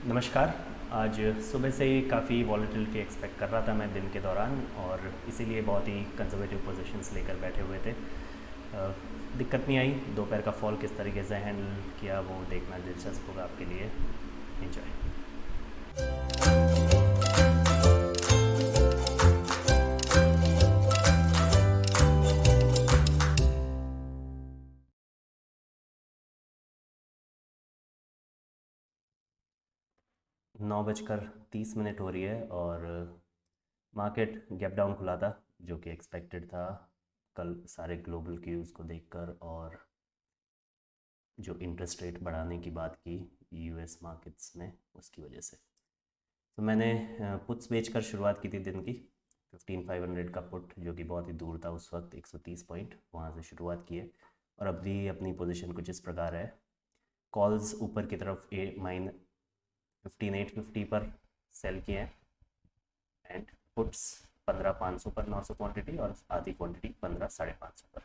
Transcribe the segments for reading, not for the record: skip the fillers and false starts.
नमस्कार। आज सुबह से ही काफ़ी वॉलेटिलिटी एक्सपेक्ट कर रहा था मैं दिन के दौरान, और इसीलिए बहुत ही कंजर्वेटिव पोजीशंस लेकर बैठे हुए थे। दिक्कत नहीं आई। दोपहर का फॉल किस तरीके से हैंडल किया वो देखना दिलचस्प होगा आपके लिए। एंजॉय। 9:30 हो रही है और मार्केट गैप डाउन खुला था, जो कि एक्सपेक्टेड था कल सारे ग्लोबल क्यूज़ को देखकर, और जो इंटरेस्ट रेट बढ़ाने की बात की यूएस मार्केट्स में, उसकी वजह से। तो मैंने पुट्स बेचकर शुरुआत की थी दिन की। 15,500 का पुट, जो कि बहुत ही दूर था उस वक्त, 130 पॉइंट, वहाँ से शुरुआत की है। और अभी अपनी पोजीशन कुछ इस प्रकार है। कॉल्स ऊपर की तरफ 15,850 पर सेल किए हैं, एंड पुट्स 15,500 पर 900 क्वांटिटी, और आधी क्वांटिटी 15,550 पर।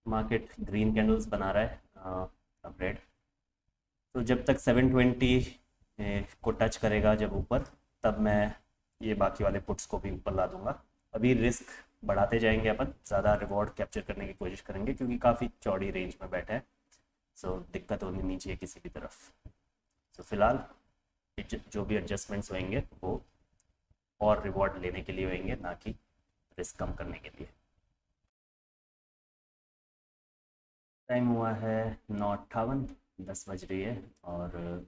मार्केट ग्रीन कैंडल्स बना रहा है, अब रेड। तो जब तक 720 को टच करेगा जब ऊपर, तब मैं ये बाकी वाले पुट्स को भी ऊपर ला दूंगा। अभी रिस्क बढ़ाते जाएंगे, अपन ज़्यादा रिवॉर्ड कैप्चर करने की कोशिश करेंगे, क्योंकि काफ़ी चौड़ी रेंज में बैठे हैं। सो दिक्कत होनी नहीं चाहिए किसी भी तरफ। तो फिलहाल जो भी एडजस्टमेंट्स होंगे वो और रिवॉर्ड लेने के लिए होंगे, ना कि रिस्क कम करने के लिए। टाइम हुआ है 9:58, 10 बज रही है, और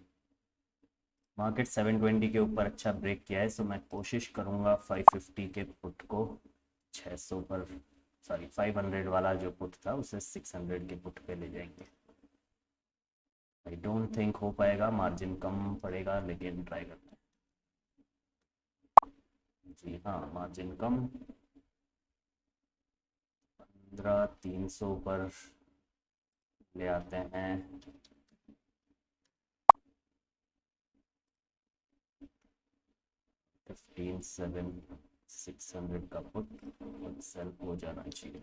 मार्केट 720 के ऊपर अच्छा ब्रेक किया है। सो मैं कोशिश करूँगा 550 के पुट को 600 पर, सॉरी 500 वाला जो पुट था उसे 600 के पुट पे ले जाएंगे। आई डोंट थिंक हो पाएगा, मार्जिन कम पड़ेगा, लेकिन ट्राई करते हैं। जी हाँ, मार्जिन कम। 15,300 पर ले आते हैं। 15,700 600 का पुट सेल हो जाना चाहिए।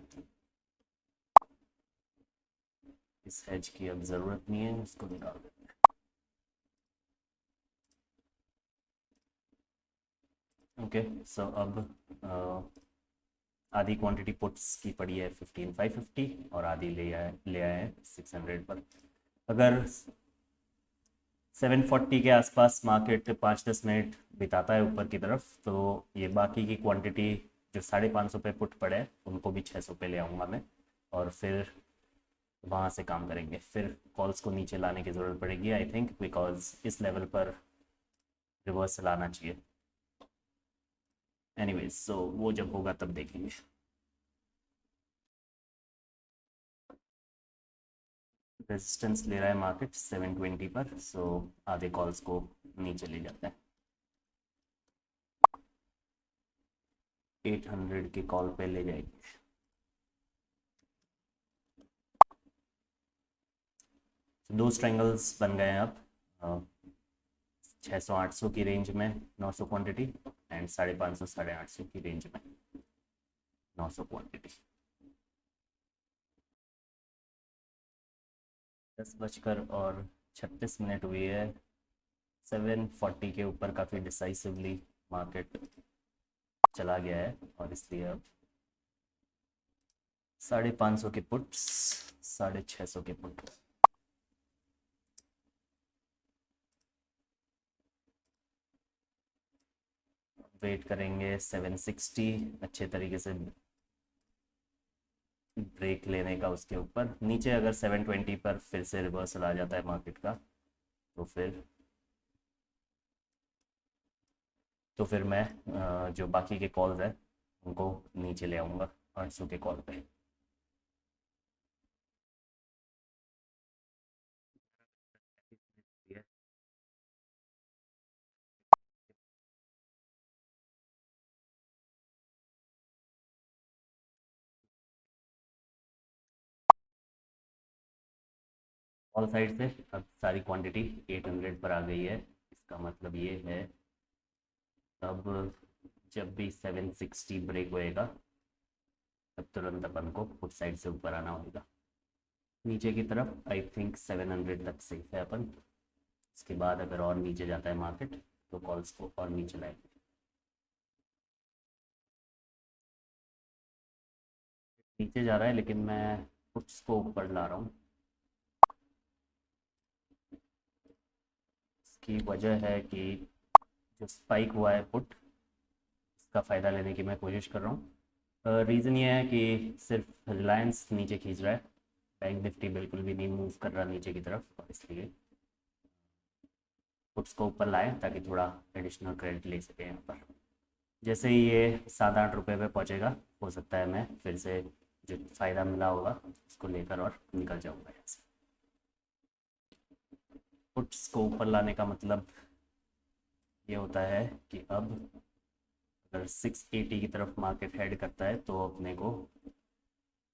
इस हेज की अब ज़रूरत नहीं है, इसको निकाल देते हैं। ओके, सो अब आधी क्वांटिटी पुट्स की पड़ी है 15,550, और आधी ले आए हैं 600 पर। अगर 740 के आसपास मार्केट 5-10 मिनट बिताता है ऊपर की तरफ, तो ये बाकी की क्वांटिटी जो 550 पे पुट पड़े हैं उनको भी 600 पे ले आऊँगा मैं, और फिर वहाँ से काम करेंगे। फिर कॉल्स को नीचे लाने की ज़रूरत पड़ेगी आई थिंक, बिकॉज इस लेवल पर रिवर्सल आना चाहिए। एनीवेज, सो वो जब होगा तब देखेंगे। रेजिस्टेंस ले रहा है मार्केट 720 पर, सो आधे कॉल्स को नीचे ले जाता है। 800 के कॉल पे ले जाएंगे। दो स्ट्रेंगल्स बन गए हैं अब, 600-800 की रेंज में 900 क्वांटिटी, एंड 550-850 की रेंज में 900 क्वांटिटी। 10:36 हुई है। 740 के ऊपर काफ़ी डिसाइसिवली मार्केट चला गया है, और इसलिए अब 550 के पुट्स, 650 के पुट। वेट करेंगे 760 अच्छे तरीके से ब्रेक लेने का। उसके ऊपर नीचे अगर 720 पर फिर से रिवर्सल आ जाता है मार्केट का, तो फिर मैं जो बाकी के कॉल्स हैं उनको नीचे ले आऊँगा 800 के कॉल पे। ऑल साइड से अब सारी क्वांटिटी 800 पर आ गई है। इसका मतलब ये है, अब जब भी 760 ब्रेक होएगा, तब तुरंत अपन को उस साइड से ऊपर आना होगा नीचे की तरफ। आई थिंक 700 तक सेफ है अपन। उसके बाद अगर और नीचे जाता है मार्केट तो कॉल्स को और नीचे लाएंगे। नीचे जा रहा है लेकिन मैं पुट्स को ऊपर ला रहा हूँ। इसकी वजह है कि जो स्पाइक हुआ है पुट, इसका फ़ायदा लेने की मैं कोशिश कर रहा हूँ। रीज़न ये है कि सिर्फ रिलायंस नीचे खींच रहा है, बैंक निफ्टी बिल्कुल भी नहीं मूव कर रहा नीचे की तरफ, और इसलिए पुट्स को ऊपर लाएं ताकि थोड़ा एडिशनल क्रेडिट ले सकें यहाँ पर। जैसे ही ये 7-8 रुपये पे पहुँचेगा, हो सकता है मैं फिर से जो फ़ायदा मिला होगा उसको लेकर और निकल जाऊँगा यहाँ से। पुट्स को ऊपर लाने का मतलब ये होता है कि अब अगर 680 की तरफ मार्केट हेड करता है तो अपने को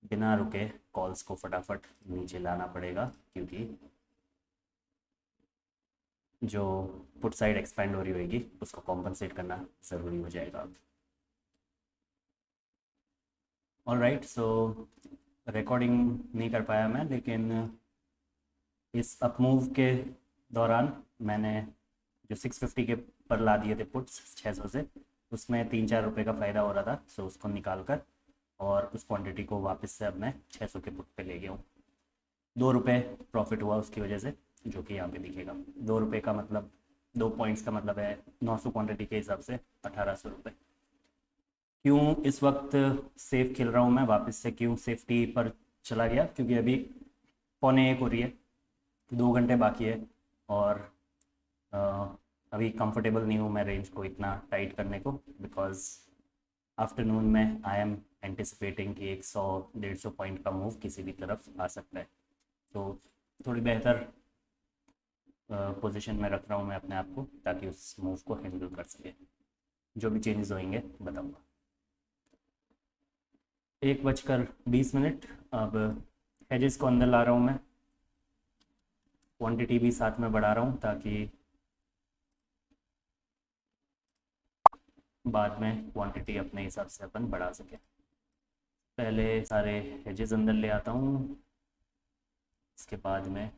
बिना रुके कॉल्स को फटाफट नीचे लाना पड़ेगा, क्योंकि जो पुट साइड एक्सपेंड हो रही होगी उसको कॉम्पनसेट करना ज़रूरी हो जाएगा अब। ऑल राइट, सो रिकॉर्डिंग नहीं कर पाया मैं, लेकिन इस अपमूव के दौरान मैंने जो 650 के पर ला दिए थे पुट्स 600 से, उसमें 3-4 रुपये का फ़ायदा हो रहा था, सो उसको निकाल कर और उस क्वांटिटी को वापस से अब मैं 600 के पुट पे ले गया हूँ। 2 रुपये प्रॉफिट हुआ उसकी वजह से, जो कि यहाँ पे दिखेगा। 2 रुपये का मतलब 2 पॉइंट्स का मतलब है 900 क्वांटिटी के हिसाब से 1800 रुपये। क्यों इस वक्त सेफ खेल रहा हूँ मैं वापस से, क्यों सेफ्टी पर चला गया? क्योंकि अभी 1:45 हो रही है, 2 घंटे बाकी है, और अ, अभी कंफर्टेबल नहीं हूँ मैं रेंज को इतना टाइट करने को, बिकॉज आफ्टरनून में आई एम एंटिसिपेटिंग कि 100-150 पॉइंट का मूव किसी भी तरफ आ सकता है। तो थोड़ी बेहतर पोजीशन में रख रहा हूँ मैं अपने आप को, ताकि उस मूव को हैंडल कर सके। जो भी चेंजेस होंगे बताऊँगा। 1:20 अब हेजेस को अंदर ला रहा हूँ मैं, क्वांटिटी भी साथ में बढ़ा रहा हूँ ताकि बाद में क्वांटिटी अपने हिसाब से अपन बढ़ा सके। पहले सारे हेजेस अंदर ले आता हूँ, इसके बाद में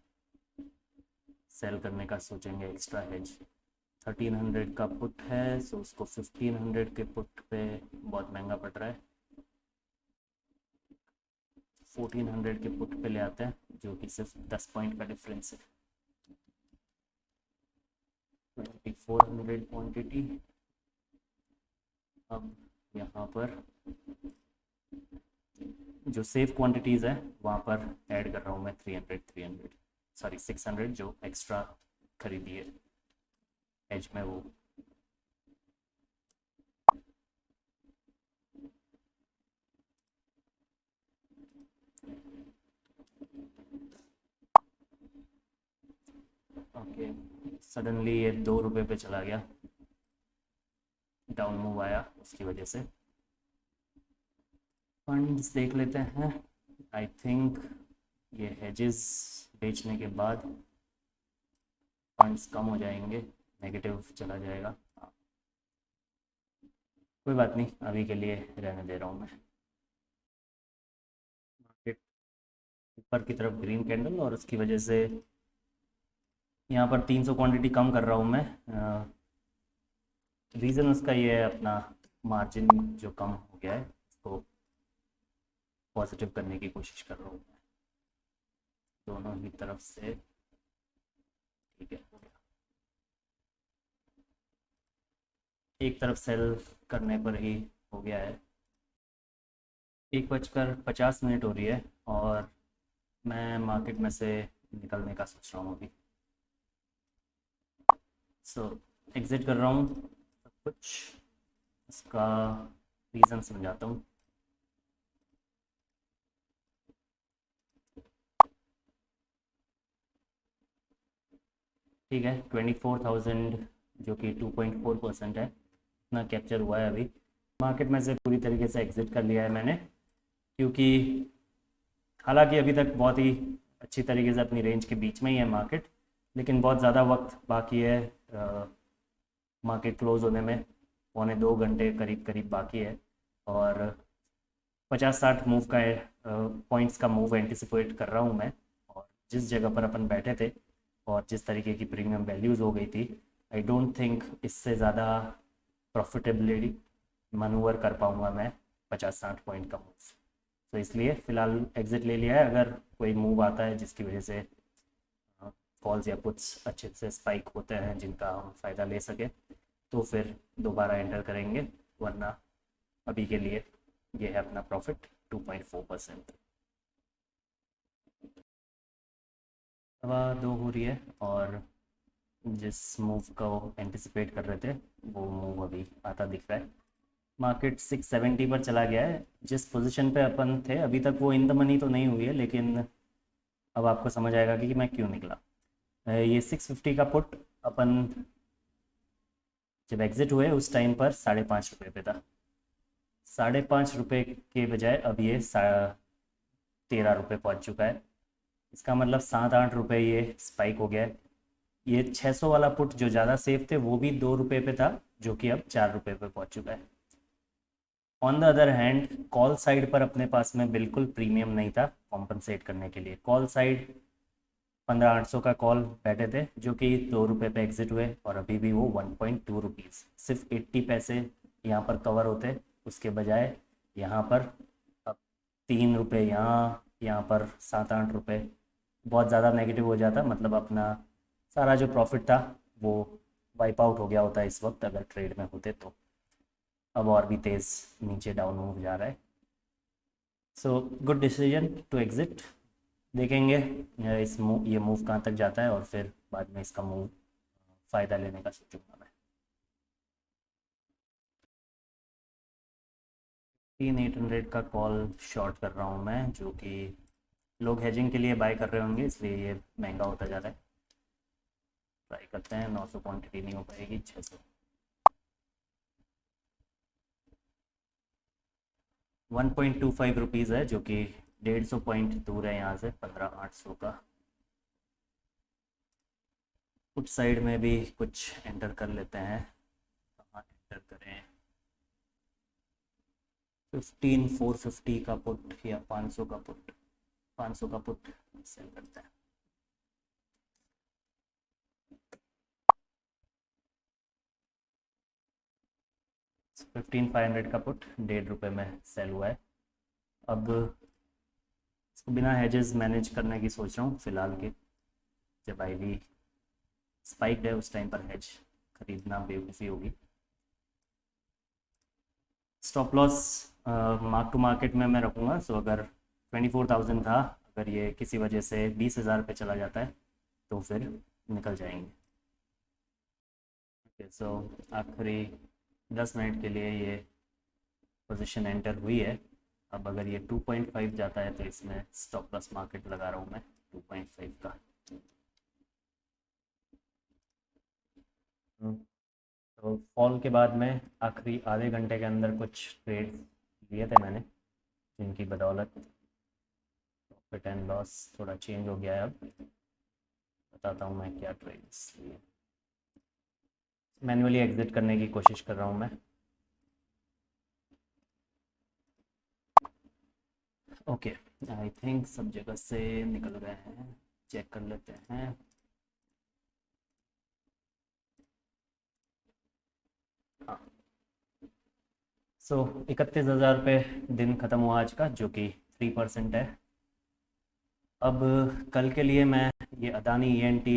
सेल करने का सोचेंगे एक्स्ट्रा हेज। 1300 का पुट है, सो उसको 1500 के पुट पे बहुत महंगा पड़ रहा है। 1400 के पुट पे ले आते हैं, जो कि सिर्फ 10 पॉइंट का डिफरेंस है। 2400 क्वांटिटी। अब यहाँ पर जो सेफ क्वांटिटीज़ है वहाँ पर ऐड कर रहा हूँ मैं 600 जो एक्स्ट्रा खरीदी है एज में वो। ओके, सडनली ये 2 रुपये पे चला गया, डाउन मूव आया, उसकी वजह से फंड्स देख लेते हैं। आई थिंक ये हेजेस बेचने के बाद फंड्स कम हो जाएंगे, नेगेटिव चला जाएगा। कोई बात नहीं, अभी के लिए रहने दे रहा हूँ मैं। मार्केट ऊपर की तरफ ग्रीन कैंडल, और उसकी वजह से यहाँ पर 300 क्वांटिटी कम कर रहा हूँ मैं। रीज़न उसका ये है, अपना मार्जिन जो कम हो गया है उसको पॉजिटिव करने की कोशिश कर रहा हूँ मैं, दोनों ही तरफ से। ठीक है, हो गया। एक तरफ सेल करने पर ही हो गया है। 1:50 हो रही है और मैं मार्केट में से निकलने का सोच रहा हूँ अभी। सो एग्ज़िट कर रहा हूँ सब कुछ। इसका रीज़न समझाता हूँ। ठीक है, 24,000 जो कि 2.4% है, इतना कैप्चर हुआ है अभी। मार्केट में से पूरी तरीके से एग्ज़िट कर लिया है मैंने, क्योंकि हालांकि अभी तक बहुत ही अच्छी तरीके से अपनी रेंज के बीच में ही है मार्केट, लेकिन बहुत ज़्यादा वक्त बाकी है मार्केट क्लोज होने में। 1.25 घंटे करीब करीब बाकी है, और 50-60 मूव का पॉइंट्स का मूव एंटिसिपेट कर रहा हूँ मैं। और जिस जगह पर अपन बैठे थे और जिस तरीके की प्रीमियम वैल्यूज़ हो गई थी, आई डोंट थिंक इससे ज़्यादा प्रॉफिटेबिलिटी मनूवर कर पाऊँगा मैं 50-60 पॉइंट का मूव। तो इसलिए फ़िलहाल एग्ज़िट ले लिया है। अगर कोई मूव आता है जिसकी वजह से कॉल्स या पुट्स अच्छे से स्पाइक होते हैं जिनका हम फ़ायदा ले सके, तो फिर दोबारा एंटर करेंगे, वरना अभी के लिए ये है अपना प्रॉफिट 2.4%। हवा 2 हो रही है और जिस मूव को एंटिसिपेट कर रहे थे वो मूव अभी आता दिख रहा है। मार्केट 670 पर चला गया है। जिस पोजीशन पे अपन थे अभी तक वो इन द मनी तो नहीं हुई है, लेकिन अब आपको समझ आएगा कि मैं क्यों निकला। ये 650 का पुट अपन जब एग्जिट हुए उस टाइम पर 5.5 रुपये पे था। 5.5 रुपये के बजाय अब ये 13 रुपये पहुंच चुका है। इसका मतलब 7-8 रुपये ये स्पाइक हो गया है। ये 600 वाला पुट जो ज़्यादा सेफ थे वो भी 2 रुपये पे था, जो कि अब 4 रुपये पे पहुंच चुका है। On the other hand call side पर अपने पास में बिल्कुल प्रीमियम नहीं था कॉम्पनसेट करने के लिए। कॉल साइड 15,800 का कॉल बैठे थे जो कि 2 रुपये पे एग्जिट हुए, और अभी भी वो 1.2 रुपीज़, सिर्फ 80 पैसे यहाँ पर कवर होते, उसके बजाय यहाँ पर अब 3 रुपये यहाँ पर 7-8 रुपये, बहुत ज़्यादा नेगेटिव हो जाता। मतलब अपना सारा जो प्रॉफिट था वो वाइप आउट हो गया होता इस वक्त अगर ट्रेड में होते तो। अब और भी तेज़ नीचे डाउन मूव जा रहा है। So good decision to exit. देखेंगे ये मूव कहाँ तक जाता है और फिर बाद में इसका मूव फ़ायदा लेने का सोचूंगा मैं। 800 का कॉल शॉर्ट कर रहा हूँ मैं, जो कि लोग हेजिंग के लिए बाय कर रहे होंगे, इसलिए ये महंगा होता जा रहा है। ट्राई करते हैं। 900 क्वांटिटी नहीं हो पाएगी, 600। 1.25 रुपीज़ है, जो कि 150 पॉइंट दूर है यहाँ से 15,800 का। कुछ साइड में भी कुछ एंटर कर लेते हैं। कहाँ एंटर करें? 15,450 का पुट या 500 का पुट। 500 का पुट सेल करते हैं। $15,500 का पुट 1.5 रुपये में सेल हुआ है। अब इसको बिना हेजेस मैनेज करने की सोच रहा हूँ फ़िलहाल के। जब आई वी स्पाइक है उस टाइम पर हेज खरीदना बेवकूफ़ी होगी। Stop loss mark to market में मैं रखूँगा। सो अगर 24,000 था, अगर ये किसी वजह से 20,000 पे चला जाता है तो फिर निकल जाएंगे। ओके, सो आखिरी 10 मिनट के लिए ये पोजीशन एंटर हुई है। अब अगर ये 2.5 जाता है तो इसमें स्टॉप लॉस मार्केट लगा रहा हूँ मैं 2.5 का। तो फॉल के बाद में आखिरी आधे घंटे के अंदर कुछ ट्रेड लिए थे मैंने, जिनकी बदौलत प्रॉफिट एंड लॉस थोड़ा चेंज हो गया है। अब बताता हूँ मैं क्या ट्रेड्स लिए। मैन्युअली एग्जिट करने की कोशिश कर रहा हूँ मैं। ओके, आई थिंक सब जगह से निकल गए हैं। चेक कर लेते हैं। हाँ, सो 31,000 रुपये दिन ख़त्म हुआ आज का, जो कि 3% है। अब कल के लिए मैं ये अदानी ENT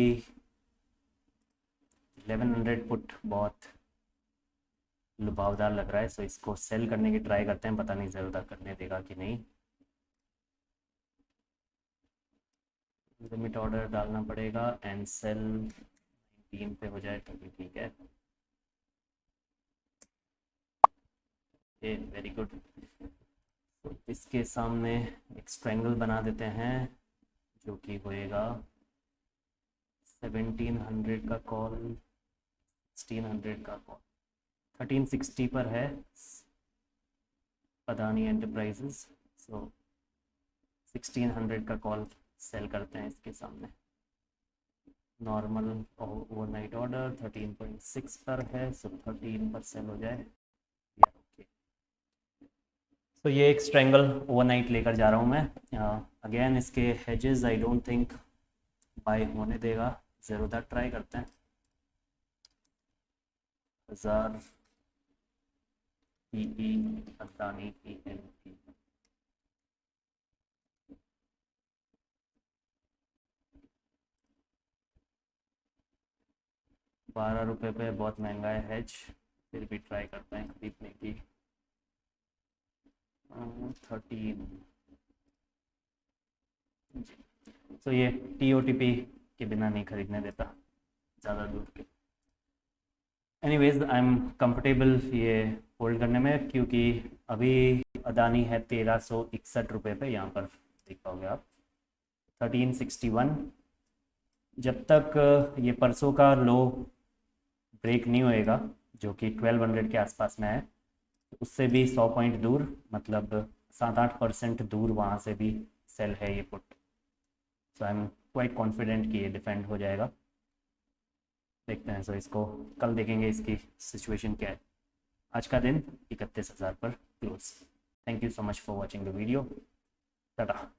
1100 पुट बहुत लुभावदार लग रहा है, सो इसको सेल करने की ट्राई करते हैं। पता नहीं ज़्यादा करने देगा कि नहीं। लिमिट ऑर्डर डालना पड़ेगा एंड सेल 3 पे हो जाए तो भी ठीक है। ये वेरी गुड। तो इसके सामने एक स्ट्रैंगल बना देते हैं, जो कि होएगा 1700 का कॉल, 1600 का कॉल, 1360 पर है अदानी एंटरप्राइजेस। सो 1600 का कॉल सेल करते हैं इसके सामने। नॉर्मल ओवरनाइट ऑर्डर 13.6 पर है, सो 13 पर सेल हो जाए। ओके, तो ये एक स्ट्रैंगल ओवरनाइट लेकर जा रहा हूँ मैं। अगेन इसके hedges I don't think by होने देगा, ज़ेरोधा ट्राई करते हैं, 1000 ई अदानी ENP 12 रुपये पे बहुत महंगा है हेज, फिर भी ट्राई करते हैं खरीदने की। 13 जी। तो ये TOTP के बिना नहीं खरीदने देता ज़्यादा दूर के। एनीवेज आई एम कंफर्टेबल ये होल्ड करने में, क्योंकि अभी अदानी है 1361 रुपये पे, यहाँ पर देख पाओगे आप 1361। जब तक ये परसों का लो ब्रेक नहीं होएगा, जो कि 1200 के आसपास में है, उससे भी 100 पॉइंट दूर, मतलब 7-8% दूर वहाँ से भी सेल है ये put. So I am quite confident कि ये डिफेंड हो जाएगा। देखते हैं, सो इसको कल देखेंगे इसकी सिचुएशन क्या है। आज का दिन 31,000 पर close. Thank you so much for watching the video. Tata.